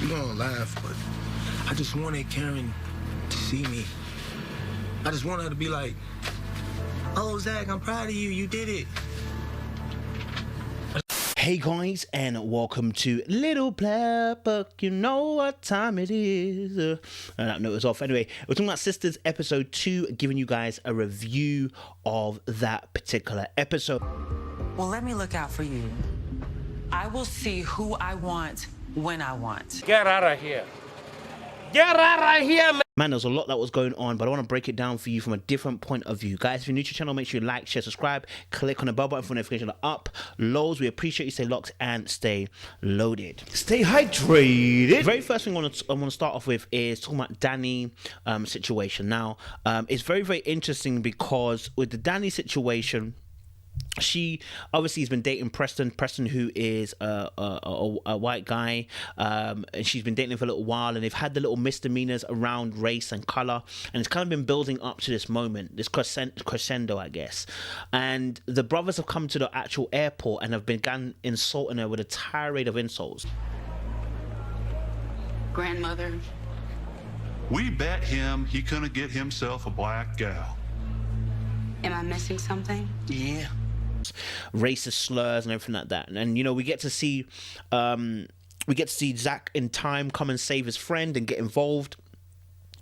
She gonna laugh, but I just wanted Karen to see me. I just want her to be like, oh, Zach, I'm proud of you. You did it. Hey guys, and welcome to Little Black Book. You know what time it is. That note was off. Anyway, we're talking about Sistas episode 2, giving you guys a review of that particular episode. Well, let me look out for you. I will see who I want when I want. Get out of here. Get out of here, man. Man, there's a lot that was going on, but I want to break it down for you from a different point of view. Guys, if you're new to the channel, make sure you like, share, subscribe, click on the bell button for notifications up. Lows, we appreciate you. Stay locked and stay loaded. Stay hydrated. The very first thing I want to start off with is talking about Danny situation. Now, it's very, very interesting because with the Danny situation, she obviously has been dating Preston, who is a white guy, and she's been dating him for a little while, and they've had the little misdemeanors around race and color, and it's kind of been building up to this moment, this crescendo, I guess. And the brothers have come to the actual airport and have begun insulting her with a tirade of insults. Grandmother. We bet him he couldn't get himself a black gal. Am I missing something? Yeah. Racist slurs and everything like that, and you know, we get to see Zach in time come and save his friend and get involved.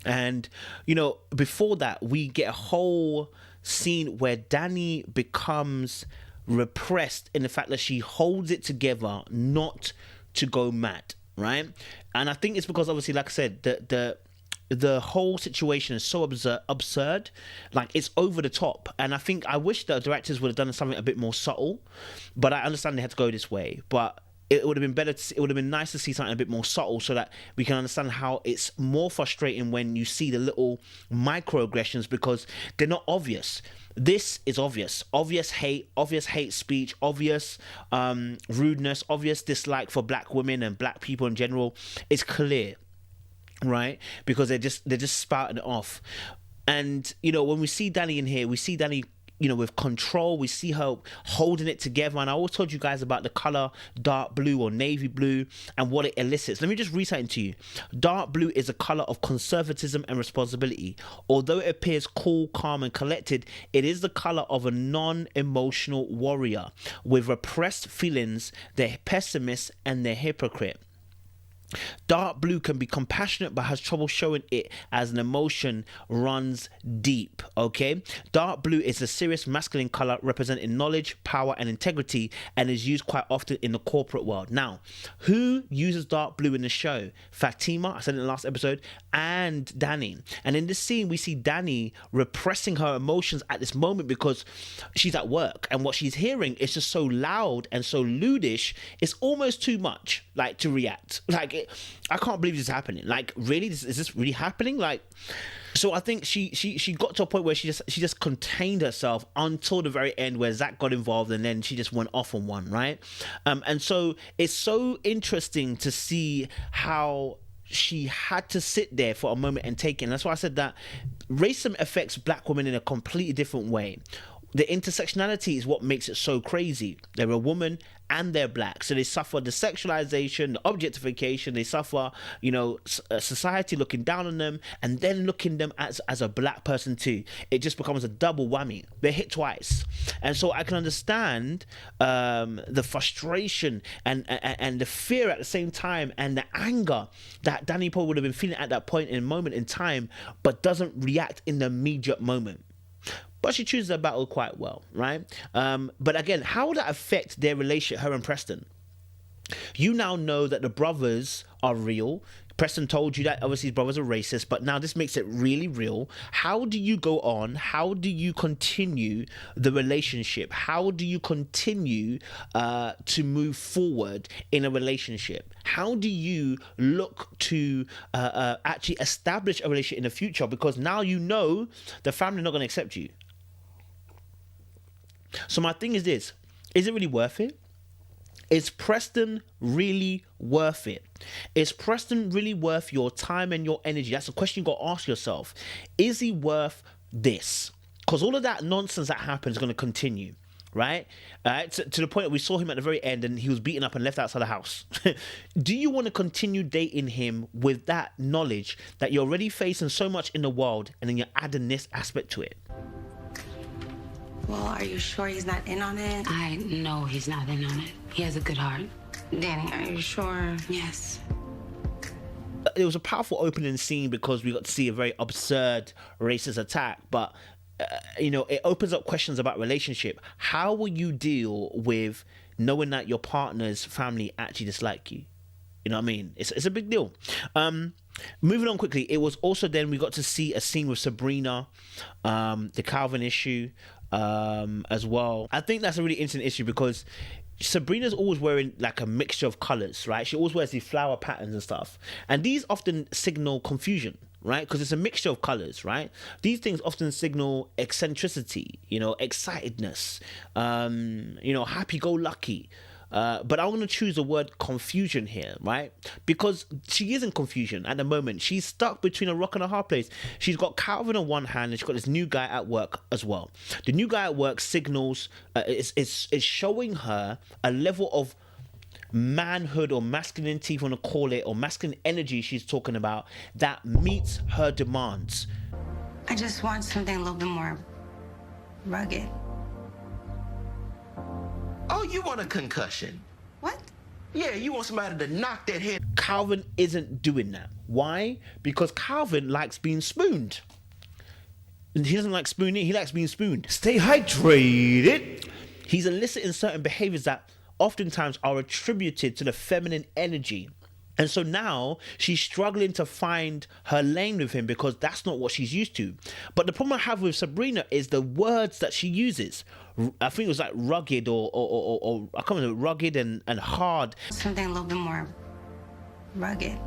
And you know, before that, we get a whole scene where Danny becomes repressed in the fact that she holds it together not to go mad, right? And I think it's because, obviously, like I said, the whole situation is so absurd, like it's over the top. And I wish the directors would have done something a bit more subtle, but I understand they had to go this way. But it would have been better. It would have been nice to see something a bit more subtle, so that we can understand how it's more frustrating when you see the little microaggressions, because they're not obvious. This is obvious hate speech, obvious rudeness, obvious dislike for black women and black people in general. It's clear, right? Because they're just spouting it off. And you know, when we see Danny in here, we see Danny, you know, with control. We see her holding it together. And I always told you guys about the color dark blue or navy blue and what it elicits. Let me just read something to you. Dark blue is a color of conservatism and responsibility. Although it appears cool, calm, and collected, it is the color of a non-emotional warrior with repressed feelings. They're pessimist and they're hypocrite. Dark blue can be compassionate but has trouble showing it as an emotion runs deep, okay? Dark blue is a serious masculine color representing knowledge, power, and integrity, and is used quite often in the corporate world. Now, who uses dark blue in the show? Fatima, I said in the last episode, and Danny. And in this scene, we see Danny repressing her emotions at this moment because she's at work, and what she's hearing is just so loud and so lewdish, it's almost too much, like, to react. Like, I can't believe this is happening. Like, really, is this really happening? Like, so I think she got to a point where she just contained herself until the very end, where Zach got involved, and then she just went off on one, right? And so it's so interesting to see how she had to sit there for a moment and take it. And that's why I said that racism affects black women in a completely different way. The intersectionality is what makes it so crazy. They're a woman and they're black, so they suffer the sexualization, the objectification. They suffer, you know, society looking down on them, and then looking them as a black person too. It just becomes a double whammy. They're hit twice, and so I can understand the frustration and the fear at the same time, and the anger that Danny Paul would have been feeling at that point in a moment in time, but doesn't react in the immediate moment. But she chooses her battle quite well, right? But again, how would that affect their relationship, her and Preston? You now know that the brothers are real. Preston told you that obviously his brothers are racist, but now this makes it really real. How do you go on? How do you continue the relationship? How do you continue to move forward in a relationship? How do you look to actually establish a relationship in the future? Because now you know the family are not going to accept you. So my thing is this: is it really worth it? Is Preston really worth it? Is Preston really worth your time and your energy? That's a question you got to ask yourself. Is he worth this? Because all of that nonsense that happens is going to continue. right? To the point that we saw him at the very end and he was beaten up and left outside the house. Do you want to continue dating him with that knowledge that you're already facing so much in the world and then you're adding this aspect to it? Well, are you sure he's not in on it? I know he's not in on it. He has a good heart. Danny, are you sure? Yes. It was a powerful opening scene because we got to see a very absurd racist attack, but it opens up questions about relationship. How will you deal with knowing that your partner's family actually dislike you? You know what I mean? It's a big deal. Moving on quickly, it was also then we got to see a scene with Sabrina, the Calvin issue as well. I think that's a really interesting issue because Sabrina's always wearing like a mixture of colors, right? She always wears these flower patterns and stuff. And these often signal confusion, right? Because it's a mixture of colors, right? These things often signal eccentricity, excitedness, happy-go-lucky. But I want to choose the word confusion here, right? Because she is in confusion at the moment. She's stuck between a rock and a hard place. She's got Calvin on one hand and she's got this new guy at work as well. The new guy at work signals, is showing her a level of manhood or masculinity, if you want to call it, or masculine energy she's talking about that meets her demands. I just want something a little bit more rugged. Oh, you want a concussion? What? Yeah, you want somebody to knock that head. Calvin isn't doing that. Why? Because Calvin likes being spooned. He doesn't like spooning, he likes being spooned. Stay hydrated. He's eliciting certain behaviors that oftentimes are attributed to the feminine energy. And so now she's struggling to find her lane with him because that's not what she's used to. But the problem I have with Sabrina is the words that she uses. I think it was like rugged or I can't remember, rugged and hard. Something a little bit more rugged.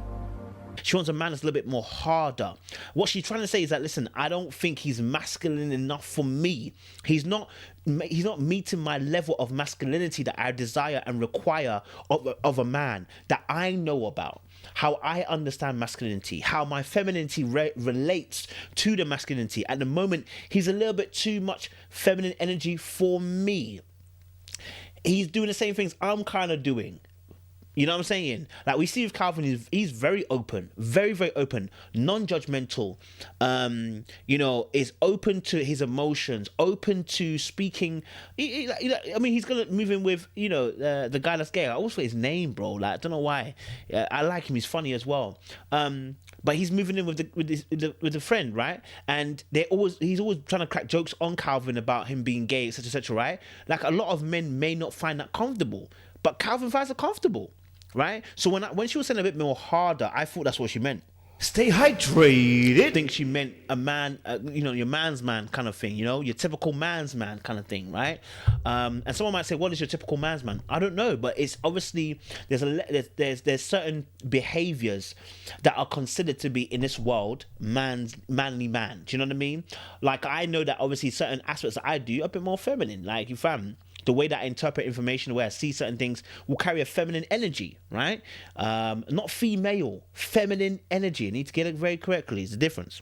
She wants a man that's a little bit more harder. What she's trying to say is that, listen, I don't think he's masculine enough for me. He's not meeting my level of masculinity that I desire and require of a man that I know about. How I understand masculinity, how my femininity relates to the masculinity. At the moment, he's a little bit too much feminine energy for me. He's doing the same things I'm kind of doing. You know what I'm saying? Like we see with Calvin, he's very open, very, very open, non-judgmental, is open to his emotions, open to speaking. He's going to move in with, the guy that's gay. I always forget his name, bro. Like, I don't know why. I like him. He's funny as well. But he's moving in with the friend, right? And he's always trying to crack jokes on Calvin about him being gay, etc., etc., right? Like a lot of men may not find that comfortable, but Calvin finds it comfortable. Right? So when she was saying a bit more harder, I thought that's what she meant. Stay hydrated. I think she meant a man, your man's man kind of thing, your typical man's man kind of thing, right? And someone might say, what is your typical man's man? I don't know, but it's obviously there's certain behaviors that are considered to be in this world manly man. Do you know what I mean? Like I know that obviously certain aspects that I do are a bit more feminine. Like you fam. The way that I interpret information, the way I see certain things will carry a feminine energy, right? Not female, feminine energy. I need to get it very correctly. It's the difference.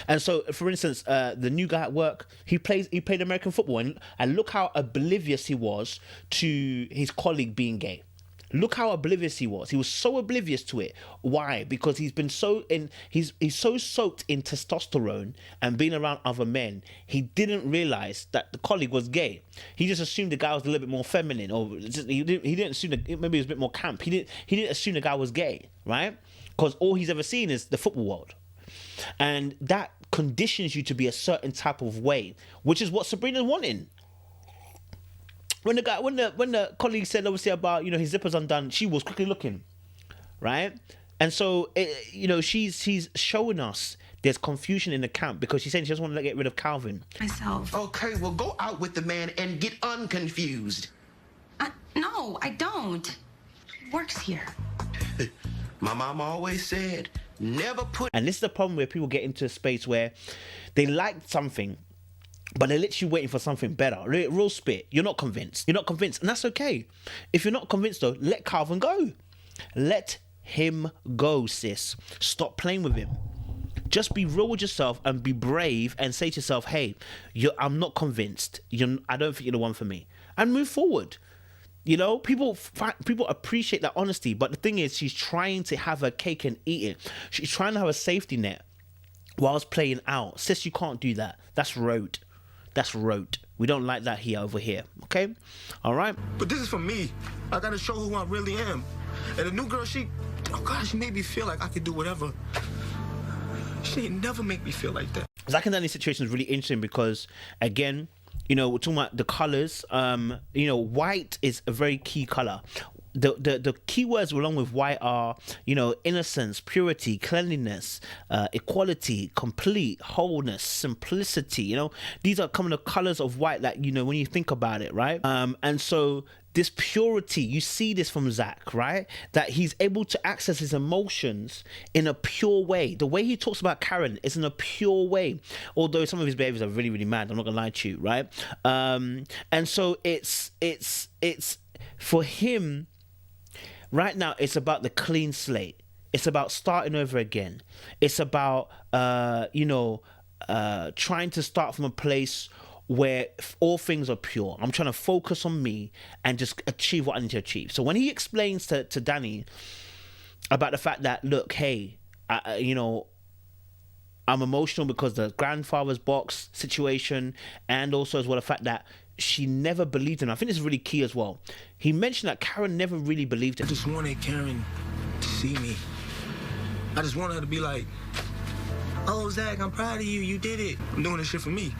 And so, for instance, the new guy at work, he played American football, and look how oblivious he was to his colleague being gay. Look how oblivious he was. He was so oblivious to it. Why? Because he's so soaked in testosterone and being around other men, he didn't realize that the colleague was gay. He just assumed the guy was a little bit more feminine, or he didn't assume that maybe he was a bit more camp. He didn't assume the guy was gay, right? Because all he's ever seen is the football world. And that conditions you to be a certain type of way, which is what Sabrina's wanting. When the colleague said obviously about his zipper's undone, she was quickly looking, right? And so she's showing us there's confusion in the camp because she's saying she doesn't want to get rid of Calvin. Myself. Okay, well go out with the man and get unconfused. No, I don't. Works here. My mom always said, never put. And this is the problem where people get into a space where they like something, but they're literally waiting for something better. Real spit. You're not convinced. And that's okay. If you're not convinced, though, let Calvin go. Let him go, sis. Stop playing with him. just be real with yourself and be brave and say to yourself, hey, I'm not convinced. I don't think you're the one for me. And move forward. You know, people appreciate that honesty. But the thing is, she's trying to have her cake and eat it. She's trying to have a safety net whilst playing out. Sis, you can't do that. That's rote. That's rote. We don't like that over here. Okay? All right? But this is for me. I gotta show who I really am. And the new girl, she made me feel like I could do whatever. She ain't never make me feel like that. Zach and Danny's situation is really interesting because, again, you know, we're talking about the colors. You know, white is a very key color. The key words along with white are, you know, innocence, purity, cleanliness, equality, complete, wholeness, simplicity. You know, these are some of the colors of white that, you know, when you think about it, right? And so this purity, you see this from Zach, right? That he's able to access his emotions in a pure way. The way he talks about Karen is in a pure way. Although some of his behaviors are really, really mad. I'm not gonna lie to you, right? And so it's for him. Right now, it's about the clean slate. It's about starting over again. It's about, you know, trying to start from a place where all things are pure. I'm trying to focus on me and just achieve what I need to achieve. So when he explains to Danny about the fact that, look, hey, you know, I'm emotional because the grandfather's box situation, and also as well the fact that she never believed in him. I think this is really key as well. He mentioned that Karen never really believed in him. I just wanted Karen to see me. I just wanted her to be like, oh, Zach, I'm proud of you. You did it. I'm doing this shit for me.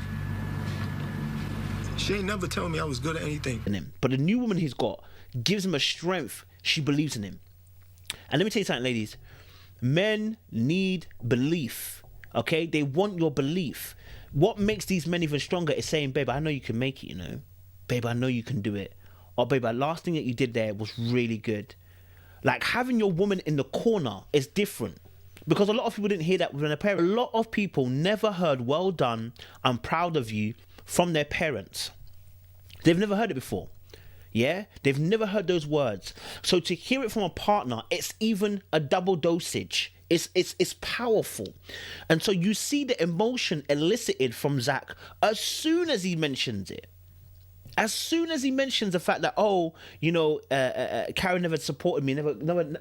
She ain't never told me I was good at anything. But the new woman he's got gives him a strength. She believes in him. And let me tell you something, ladies. Men need belief. Okay? They want your belief. What makes these men even stronger is saying, babe, I know you can make it, you know. Babe, I know you can do it. Or, babe, that last thing that you did there was really good. Like, having your woman in the corner is different. Because a lot of people didn't hear that from their parents. A lot of people never heard, well done, I'm proud of you, from their parents. They've never heard it before. Yeah? They've never heard those words. So to hear it from a partner, it's even a double dosage. It's powerful. And so you see the emotion elicited from Zach as soon as he mentions it. As soon as he mentions the fact that, oh, you know, Karen never supported me,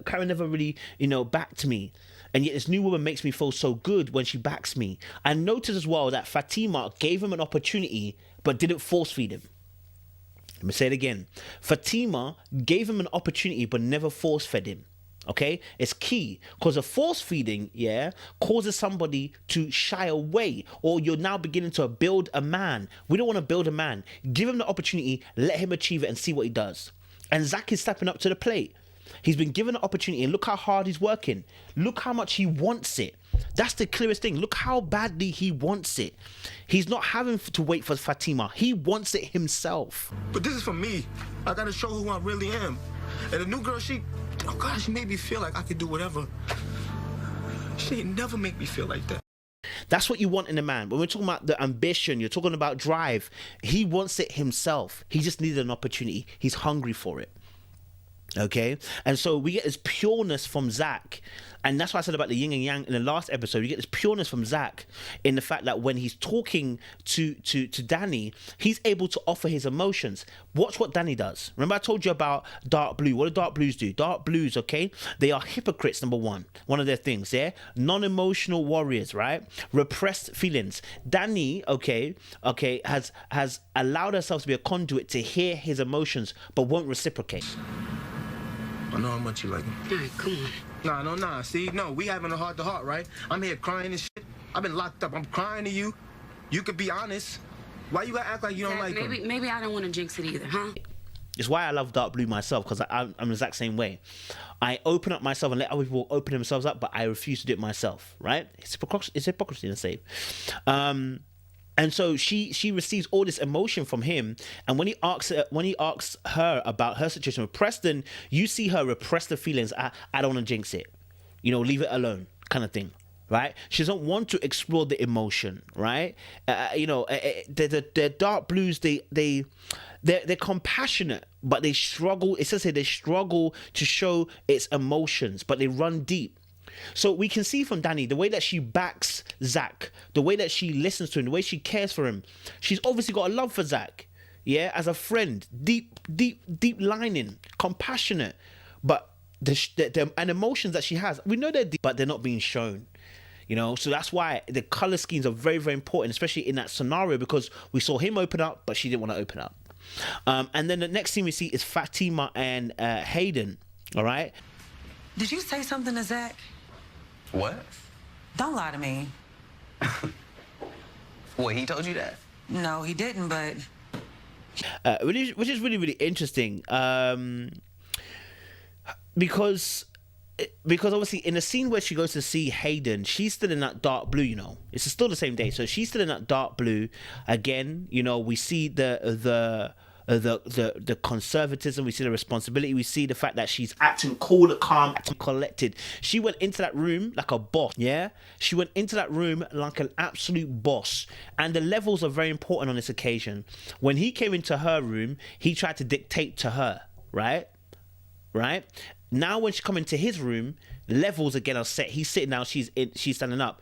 Karen never really, you know, backed me. And yet this new woman makes me feel so good when she backs me. I noticed as well that Fatima gave him an opportunity but didn't force feed him. Let me say it again. Fatima gave him an opportunity but never force fed him. Okay, it's key because a force feeding, yeah, causes somebody to shy away, or you're now beginning to build a man. We don't want to build a man. Give him the opportunity, let him achieve it, and see what he does. And Zach is stepping up to the plate. He's been given an opportunity, and look how hard he's working. Look how much he wants it. That's the clearest thing. Look how badly he wants it. He's not having to wait for Fatima. He wants it himself. But this is for me. I gotta show who I really am. And the new girl, she made me feel like I could do whatever. She ain't never make me feel like that. That's what you want in a man. When we're talking about the ambition, you're talking about drive. He wants it himself. He just needed an opportunity. He's hungry for it. Okay, and so we get this pureness from Zach, and that's why I said about the yin and yang in the last episode. You get this pureness from Zach in the fact that when he's talking to Danny, he's able to offer his emotions. Watch what Danny does. Remember I told you about dark blue. What do dark blues do? Dark blues, okay, they are hypocrites. Number one of their things, yeah, non-emotional warriors, right? Repressed feelings. Danny, okay, has allowed herself to be a conduit to hear his emotions, but won't reciprocate. I know how much you like him. All right, come on. Nah. See, no, we having a heart-to-heart, right? I'm here crying and shit. I've been locked up. I'm crying to you. You could be honest. Why you gotta act like you don't like him? Maybe I don't want to jinx it either, huh? It's why I love dark blue myself, because I'm the exact same way. I open up myself and let other people open themselves up, but I refuse to do it myself, right? It's hypocrisy in a save. And so she receives all this emotion from him, and when he asks her about her situation with Preston, you see her repress the feelings. I don't want to jinx it, you know, leave it alone, kind of thing, right? She doesn't want to explore the emotion, right? You know, the dark blues, they're compassionate, but they struggle. It says here they struggle to show its emotions, but they run deep. So we can see from Danny the way that she backs Zach, the way that she listens to him, the way she cares for him. She's obviously got a love for Zach, yeah, as a friend, deep lining, compassionate. But the and emotions that she has, we know they're deep, but they're not being shown. You know, so that's why the color schemes are very, very important, especially in that scenario, because we saw him open up, but she didn't want to open up. And then the next scene we see is Fatima and Hayden. All right. Did you say something to Zach? What? Don't lie to me. What, he told you that? No, he didn't, but... Which is really, really interesting. Because obviously in the scene where she goes to see Hayden, she's still in that dark blue, you know. It's still the same day. So she's still in that dark blue. Again, you know, we see the conservatism, we see the responsibility, we see the fact that she's acting cool, calm, acting collected. She went into that room like a boss, yeah? She went into that room like an absolute boss. And the levels are very important on this occasion. When he came into her room, he tried to dictate to her, right? Now when she come into his room, levels again are set. He's sitting down, she's standing up.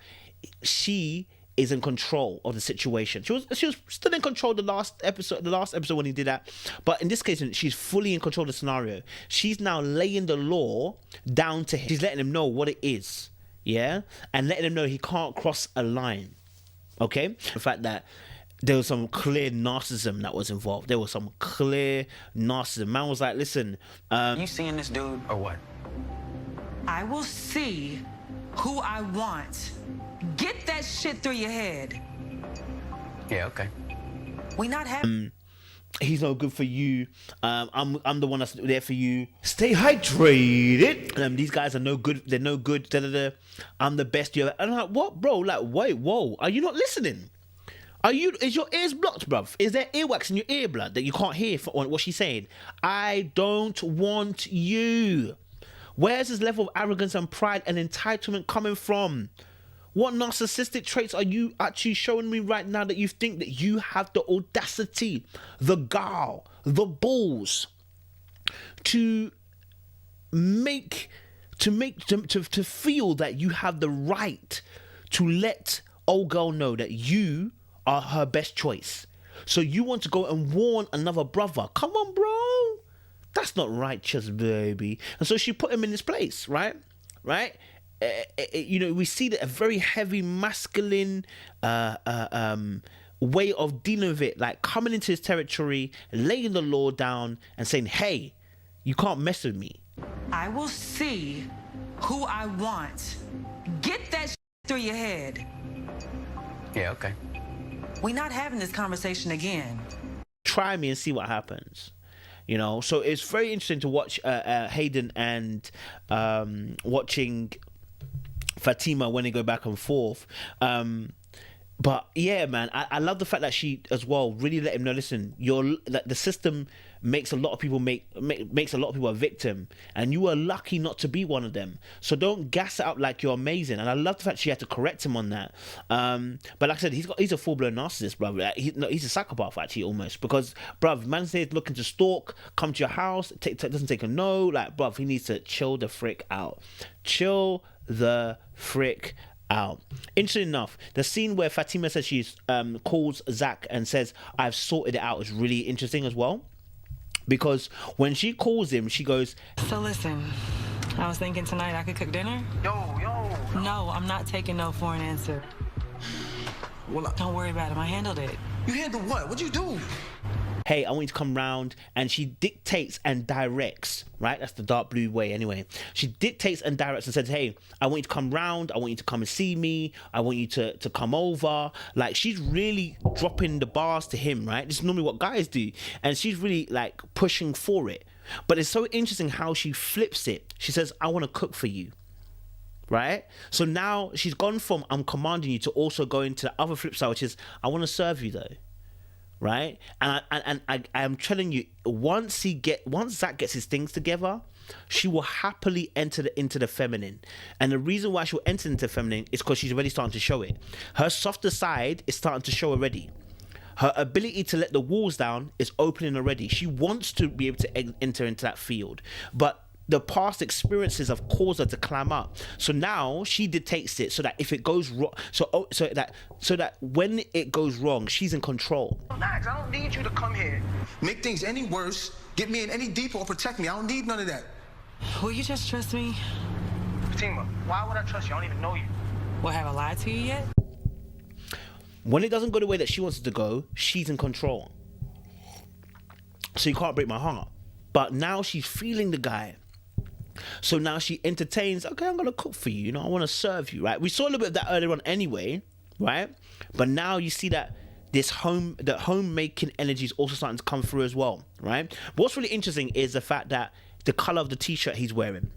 She is in control of the situation. She was still in control the last episode when he did that. But in this case, she's fully in control of the scenario. She's now laying the law down to him. She's letting him know what it is, yeah? And letting him know he can't cross a line, okay? The fact that there was some clear narcissism that was involved. There was some clear narcissism. Man was like, listen... you seeing this dude or what? I will see who I want. Get that shit through your head. Yeah, okay. We not having... he's no good for you. I'm the one that's there for you. Stay hydrated. These guys are no good. They're no good. Da-da-da. I'm the best you ever... And I'm like, what, bro? Like, wait, whoa. Are you not listening? Is your ears blocked, bruv? Is there earwax in your ear, blood, that you can't hear what she's saying? I don't want you. Where's this level of arrogance and pride and entitlement coming from? What narcissistic traits are you actually showing me right now that you think that you have the audacity, the gall, the balls to feel that you have the right to let old girl know that you are her best choice? So you want to go and warn another brother? Come on, bro. That's not righteous, baby. And so she put him in his place, right? You know, we see that a very heavy masculine way of dealing with it, like coming into his territory, laying the law down and saying, hey, you can't mess with me. I will see who I want. Get that shit through your head. Yeah, okay. We not having this conversation again. Try me and see what happens. You know, so it's very interesting to watch Hayden and watching Fatima when they go back and forth. But yeah, man, I love the fact that she as well really let him know, listen, the system makes a lot of people makes a lot of people a victim, and you are lucky not to be one of them. So don't gas it up like you're amazing. And I love the fact she had to correct him on that. But like I said, he's a full-blown narcissist, bro. He's a psychopath actually, almost, because bruv, man's there looking to stalk, come to your house, doesn't take a no. Like, bruv, he needs to chill the frick out. Chill the frick out. Interesting enough, the scene where Fatima says she's calls Zach and says, I've sorted it out, is really interesting as well. Because when she calls him, she goes, So listen, I was thinking tonight I could cook dinner. Yo. No, I'm not taking no for an answer. Well, Don't worry about it. I handled it. you handle what? What'd you do? hey, I want you to come round, and she dictates and directs, right? That's the dark blue way anyway. She dictates and directs and says, hey, I want you to come round, I want you to come and see me, I want you to come over. Like, she's really dropping the bars to him, right? This is normally what guys do, and she's really like pushing for it. But it's so interesting how she flips it. She says, I want to cook for you. Right? So now she's gone from I'm commanding you to also going to the other flip side, which is I want to serve you though. Right? And I am telling you, once Zach gets his things together, she will happily enter into the feminine. And the reason why she'll enter into feminine is because she's already starting to show it. Her softer side is starting to show already. Her ability to let the walls down is opening already. She wants to be able to enter into that field. But the past experiences have caused her to climb up. So now she dictates it so that if it goes wrong, so that when it goes wrong, she's in control. Max, I don't need you to come here, make things any worse, get me in any deeper, or protect me. I don't need none of that. Will you just trust me? Fatima, why would I trust you? I don't even know you. Well, have I lied to you yet? When it doesn't go the way that she wants it to go, she's in control. So you can't break my heart. But now she's feeling the guy. So now she entertains, okay, I'm going to cook for you. You know, I want to serve you, right? We saw a little bit of that earlier on anyway, right? But now you see that the homemaking energy is also starting to come through as well, right? What's really interesting is the fact that the color of the t-shirt he's wearing.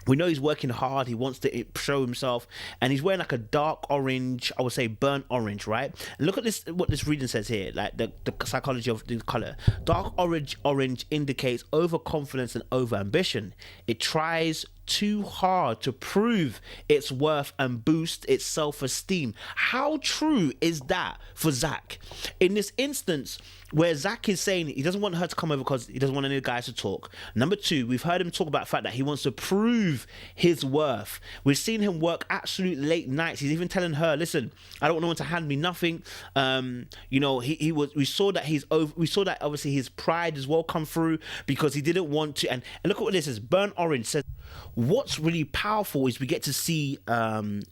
We know he's working hard. He wants to show himself, and he's wearing like a dark orange, I would say burnt orange, right? And look at this, what this reading says here, like the psychology of the color. Dark orange indicates overconfidence and overambition. It tries too hard to prove its worth and boost its self-esteem. How true is that for Zach? In this instance, where Zach is saying he doesn't want her to come over because he doesn't want any guys to talk. Number two, we've heard him talk about the fact that he wants to prove his worth. We've seen him work absolute late nights. He's even telling her, listen, I don't want no one to hand me nothing. You know, we saw that we saw that obviously his pride as well come through because he didn't want to, and look at what this is. Burnt orange says, what's really powerful is we get to see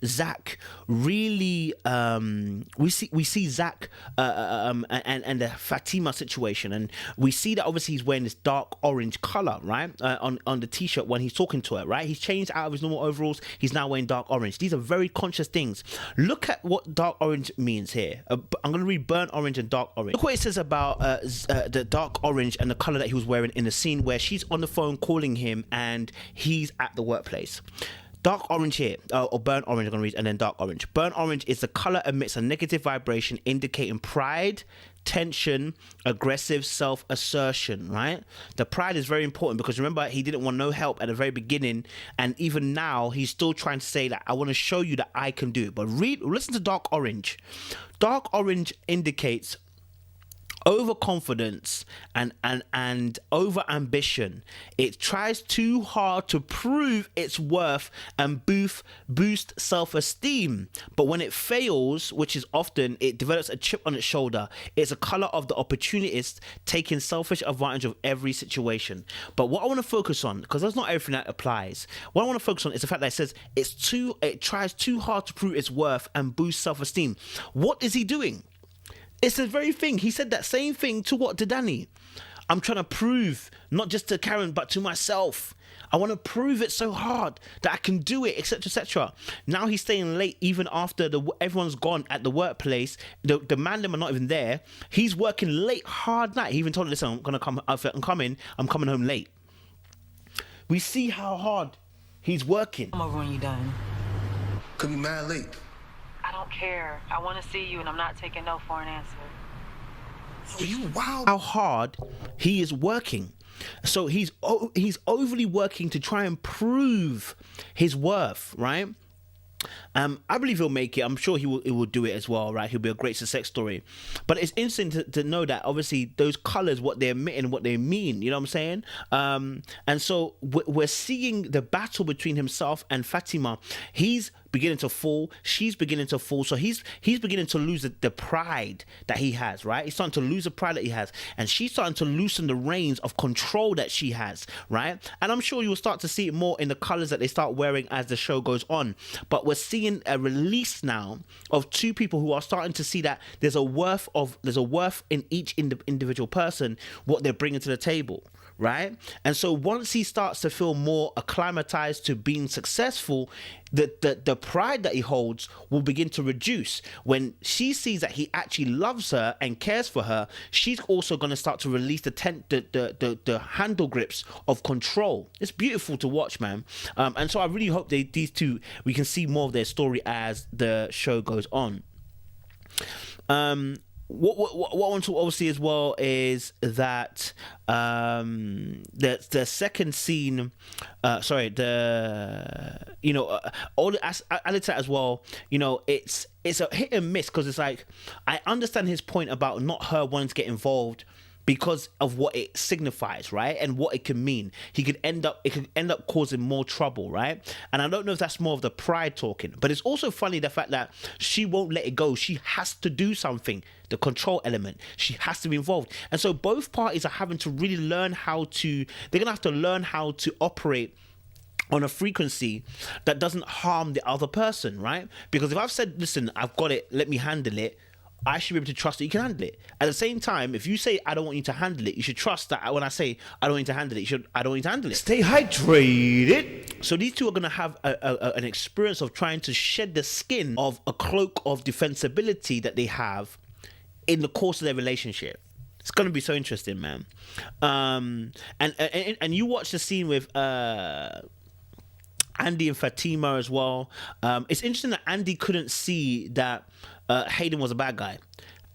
Zach really we see Zach and the Fatima situation, and we see that obviously he's wearing this dark orange color, right, on the t-shirt when he's talking to her, right? He's changed out of his normal overalls. He's now wearing dark orange. These are very conscious things. Look at what dark orange means here. I'm going to read burnt orange and dark orange. Look what it says about the dark orange and the color that he was wearing in the scene where she's on the phone calling him and he's at the workplace. Dark orange here, or burnt orange, I'm going to read, and then dark orange. Burnt orange is the color emits a negative vibration indicating pride, tension, aggressive self-assertion, right? The pride is very important because remember, he didn't want no help at the very beginning, and even now, he's still trying to say that I want to show you that I can do it. But listen to dark orange. Dark orange indicates overconfidence and over ambition. It tries too hard to prove its worth and boost self-esteem, but when it fails, which is often, it develops a chip on its shoulder. It's a color of the opportunist taking selfish advantage of every situation. But what I want to focus on, because that's not everything that applies, what I want to focus on is the fact that it says it tries too hard to prove its worth and boost self-esteem. What is he doing? It's the very thing. He said that same thing to what? To Danny. I'm trying to prove, not just to Karen, but to myself. I want to prove it so hard that I can do it, etc., etc. Now he's staying late even after everyone's gone at the workplace. The man them are not even there. He's working late, hard night. He even told her, listen, I'm coming home late. We see how hard he's working. Come over when you're done. Could be mad late. I don't care. I want to see you, and I'm not taking no for an answer. Are you wild? How hard he is working. So he's overly working to try and prove his worth, right? I believe he'll make it. I'm sure he will do it as well, right? He'll be a great success story. But it's interesting to know that obviously those colors, what they emit and what they mean, you know what I'm saying? And so we're seeing the battle between himself and Fatima. He's beginning to fall, she's beginning to fall, so he's beginning to lose the pride that he has, right? He's starting to lose the pride that he has, and she's starting to loosen the reins of control that she has, right? And I'm sure you'll start to see it more in the colors that they start wearing as the show goes on. But we're seeing a release now of two people who are starting to see that there's a worth in each individual person, what they're bringing to the table, right? And so once he starts to feel more acclimatized to being successful, the pride that he holds will begin to reduce. When she sees that he actually loves her and cares for her, she's also going to start to release the handle grips of control. It's beautiful to watch, man. And so I really hope these two, we can see more of their story as the show goes on. What I want to obviously as well is that the second scene, all added to that as well. You know, it's a hit and miss because it's like I understand his point about not her wanting to get involved, because of what it signifies, right? And what it can mean. It could end up causing more trouble, right? And I don't know if that's more of the pride talking, but it's also funny the fact that she won't let it go. She has to do something. The control element. She has to be involved. And so both parties are having to really learn they're gonna have to learn how to operate on a frequency that doesn't harm the other person, right? Because if I've said, listen, I've got it, let me handle it, I should be able to trust that you can handle it. At the same time, if you say, I don't want you to handle it, you should trust that when I say, I don't want you to handle it, I don't want you to handle it. Stay hydrated. So these two are going to have an experience of trying to shed the skin of a cloak of defensibility that they have in the course of their relationship. It's going to be so interesting, man. And you watch the scene with Andy and Fatima as well. It's interesting that Andy couldn't see that Hayden was a bad guy.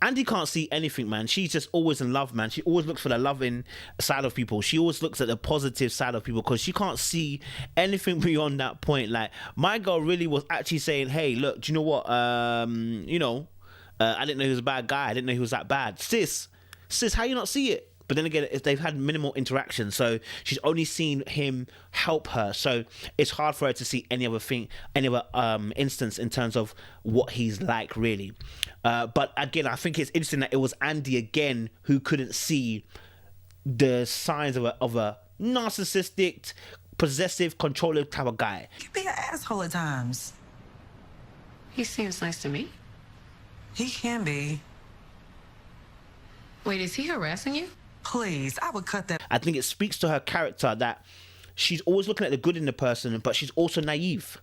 Andy can't see anything, man. She's just always in love, man. She always looks for the loving side of people. She always looks at the positive side of people because she can't see anything beyond that point. Like, my girl really was actually saying, hey, look, do you know what? I didn't know he was a bad guy. I didn't know he was that bad. Sis, how you not see it? But then again, if they've had minimal interaction, so she's only seen him help her. So it's hard for her to see any other instance in terms of what he's like, really. But again, I think it's interesting that it was Andy again who couldn't see the signs of a narcissistic, possessive, controlling type of guy. You be an asshole at times. He seems nice to me. He can be. Wait, is he harassing you? Please, I would cut that. I think it speaks to her character that she's always looking at the good in the person, but she's also naive.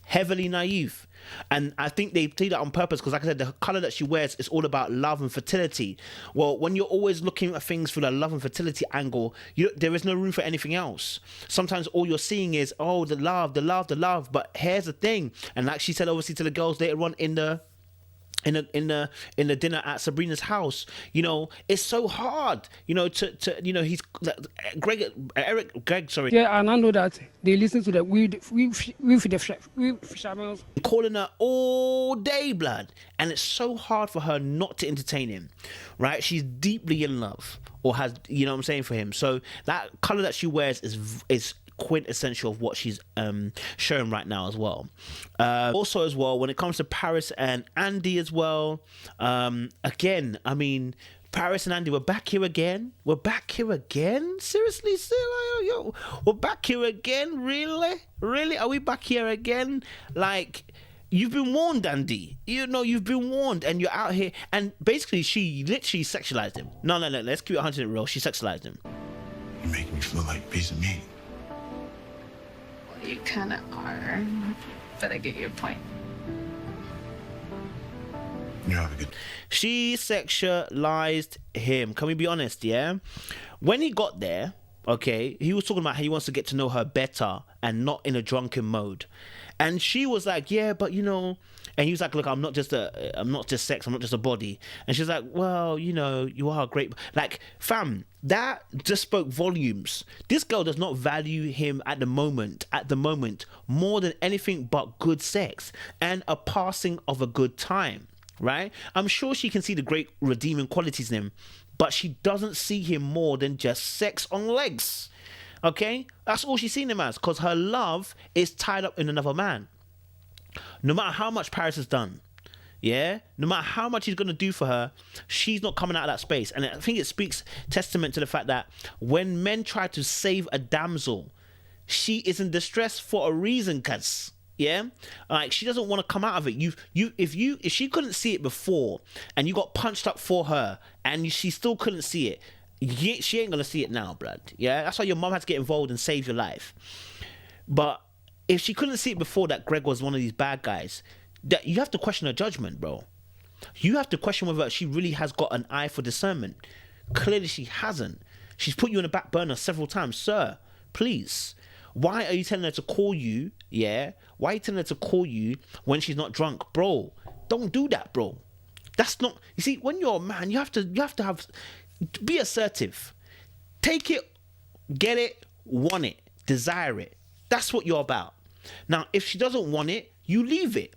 Heavily naive. And I think they did that on purpose because, like I said, the color that she wears is all about love and fertility. Well, when you're always looking at things through the love and fertility angle, there is no room for anything else. Sometimes all you're seeing is, oh, the love. But here's the thing. And like she said, obviously, to the girls later on in the dinner at Sabrina's house, it's so hard, he's Greg, sorry. Yeah, and I know that they listen to the we fishermen calling her all day, blood, and it's so hard for her not to entertain him, right? She's deeply in love, or has, for him. So that color that she wears is quintessential of what she's showing right now as well. Also as well, when it comes to Paris and Andy as well, again, I mean, Paris and Andy, we're back here again. Seriously, yo, we're back here again. Really, are we back here again? Like, you've been warned, Andy. You've been warned, and you're out here. And basically, she literally sexualized him. No, let's keep it 100 real. She sexualized him. You make me feel like a piece of meat. You kind of are, but I get your point. You have a good. She sexualized him. Can we be honest, yeah? When he got there, okay, he was talking about how he wants to get to know her better and not in a drunken mode. And she was like, yeah, but and he was like, look, I'm not just sex, I'm not just a body. And she's like, well, you are great. Like, fam, that just spoke volumes. This girl does not value him at the moment, more than anything but good sex and a passing of a good time, right? I'm sure she can see the great redeeming qualities in him, but she doesn't see him more than just sex on legs. Okay? That's all she's seen him as, because her love is tied up in another man. No matter how much Paris has done, yeah? No matter how much he's going to do for her, she's not coming out of that space. And I think it speaks testament to the fact that when men try to save a damsel, she is in distress for a reason, cuz. Yeah? Like, she doesn't want to come out of it. If she couldn't see it before and you got punched up for her and she still couldn't see it, she ain't gonna see it now, blood. Yeah, that's why your mom had to get involved and save your life. But if she couldn't see it before that Greg was one of these bad guys, that you have to question her judgment, bro. You have to question whether she really has got an eye for discernment. Clearly she hasn't. She's put you on the back burner several times. Sir, please, why are you telling her to call you? Yeah, why are you telling her to call you when she's not drunk? Bro, don't do that, bro. That's not, you see, when you're a man, you have to have, be assertive. Take it, get it, want it, desire it. That's what you're about. Now, if she doesn't want it, you leave it.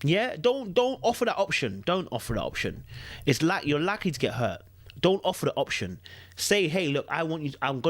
Yeah, don't offer that option. Don't offer that option. It's like you're likely to get hurt. Don't offer the option. Say, hey, look, I want you. I am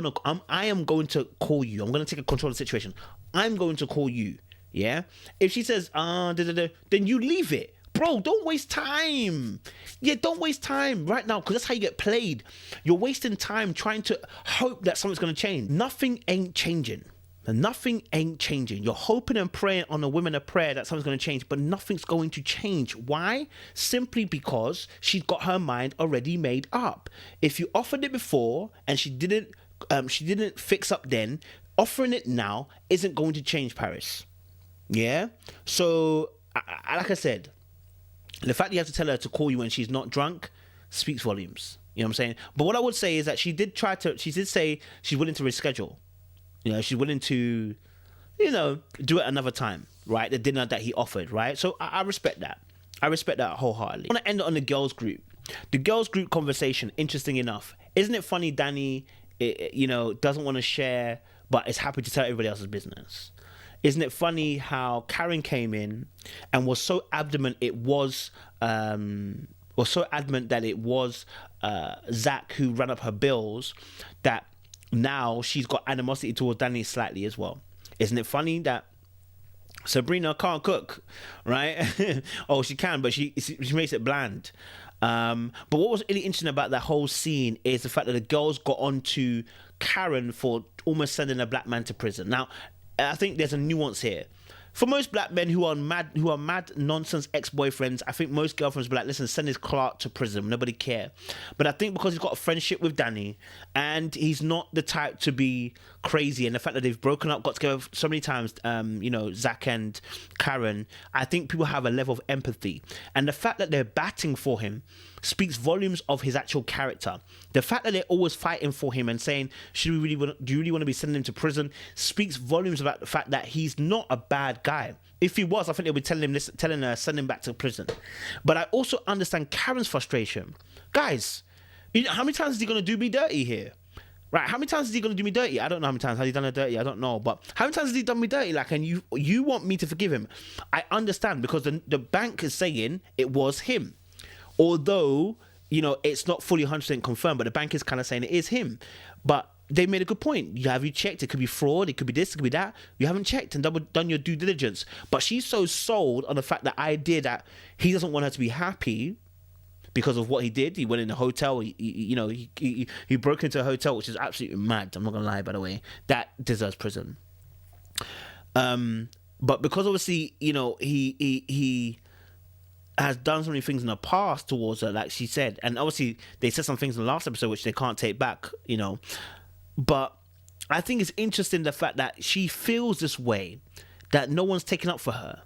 going to call you. I'm going to take control of the situation. I'm going to call you. Yeah. If she says, then you leave it. Bro, don't waste time. Yeah, don't waste time right now, because that's how you get played. You're wasting time trying to hope that something's going to change. Nothing ain't changing. Nothing ain't changing. You're hoping and praying on a woman of prayer that something's going to change, but nothing's going to change. Why? Simply because she's got her mind already made up. If you offered it before and she didn't fix up then, offering it now isn't going to change, Paris. Yeah? So, like I said, the fact that you have to tell her to call you when she's not drunk speaks volumes. You know what I'm saying? But what I would say is that she did say she's willing to reschedule. You know, she's willing to, do it another time, right? The dinner that he offered, right? So I respect that. I respect that wholeheartedly. I want to end it on the girls group. The girls group conversation, interesting enough. Isn't it funny Danny, doesn't want to share, but is happy to tell everybody else's business? Isn't it funny how Karen came in and was so adamant that it was Zach who ran up her bills, that now she's got animosity towards Danny slightly as well? Isn't it funny that Sabrina can't cook, right? Oh, she can, but she makes it bland. But what was really interesting about that whole scene is the fact that the girls got onto Karen for almost sending a black man to prison. Now, I think there's a nuance here. For most black men who are mad nonsense ex-boyfriends, I think most girlfriends will be like, listen, send his Clark to prison. Nobody care. But I think because he's got a friendship with Danny and he's not the type to be crazy, and the fact that they've broken up, got together so many times, Zach and Karen, I think people have a level of empathy. And the fact that they're batting for him speaks volumes of his actual character. The fact that they're always fighting for him and saying, do you really want to be sending him to prison, speaks volumes about the fact that he's not a bad guy. If he was, I think they'll be telling her, send him back to prison. But I also understand Karen's frustration. Guys, how many times is he going to do me dirty here? Right, how many times is he going to do me dirty? I don't know how many times. Has he done her dirty? I don't know. But how many times has he done me dirty? Like, and you want me to forgive him? I understand, because the bank is saying it was him. Although, it's not fully 100% confirmed, but the bank is kind of saying it is him. But they made a good point. Have you checked? It could be fraud. It could be this. It could be that. You haven't checked and done your due diligence. But she's so sold on the fact that he doesn't want her to be happy because of what he did. He went in a hotel. He broke into a hotel, which is absolutely mad. I'm not gonna lie, by the way. That deserves prison. But because obviously, he has done so many things in the past towards her, like she said, and obviously they said some things in the last episode which they can't take back, but I think it's interesting the fact that she feels this way, that no one's taken up for her.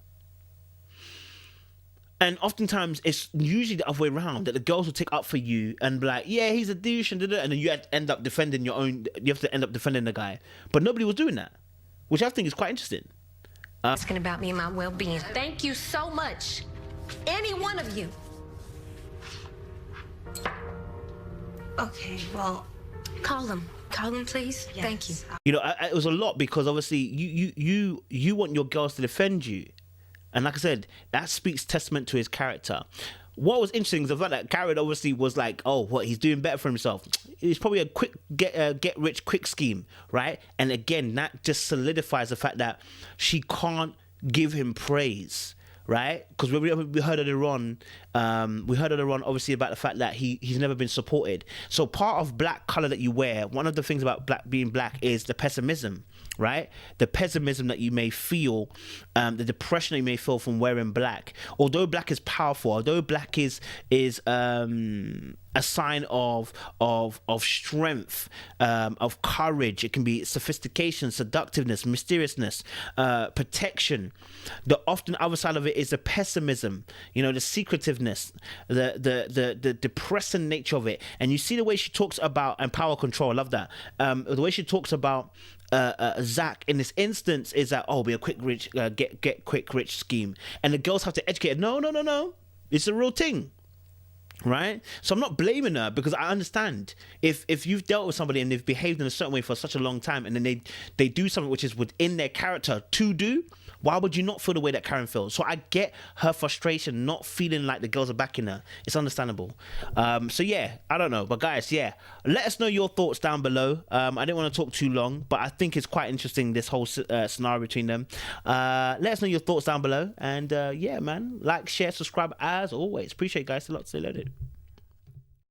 And oftentimes it's usually the other way around, that the girls will take up for you and be like, yeah, he's a douche, and then you end up defending the guy. But nobody was doing that, which I think is quite interesting. Asking about me and my well-being. Thank you so much. Any one of you. Okay, well, Call him, please. yes. Thank you. It was a lot, because obviously you want your girls to defend you, and like I said, that speaks testament to his character. What was interesting is the fact that Karen obviously was like, oh, what, he's doing better for himself. It's probably a quick get rich quick scheme, right? And again, that just solidifies the fact that she can't give him praise, right? Because we heard earlier on, obviously, about the fact that he's never been supported. So part of black color that you wear, one of the things about being black is the pessimism, right? The pessimism that you may feel, the depression that you may feel from wearing black. Although black is powerful, although black is a sign of strength, of courage. It can be sophistication, seductiveness, mysteriousness, protection. The often other side of it is the pessimism, the secretiveness, the depressing nature of it. And you see the way she talks about, and power control, I love that. The way she talks about Zach in this instance is that, be a quick rich, get quick rich scheme. And the girls have to educate her. No. It's a real thing. Right? So I'm not blaming her, because I understand if you've dealt with somebody and they've behaved in a certain way for such a long time, and then they do something which is within their character to do, Why would you not feel the way that Karen feels? So I get her frustration, not feeling like the girls are backing her. It's understandable. So yeah, I don't know. But guys, yeah, let us know your thoughts down below. I didn't want to talk too long, but I think it's quite interesting, this whole scenario between them. Let us know your thoughts down below. And yeah, man, like, share, subscribe as always. Appreciate it, guys. A lot to say loaded.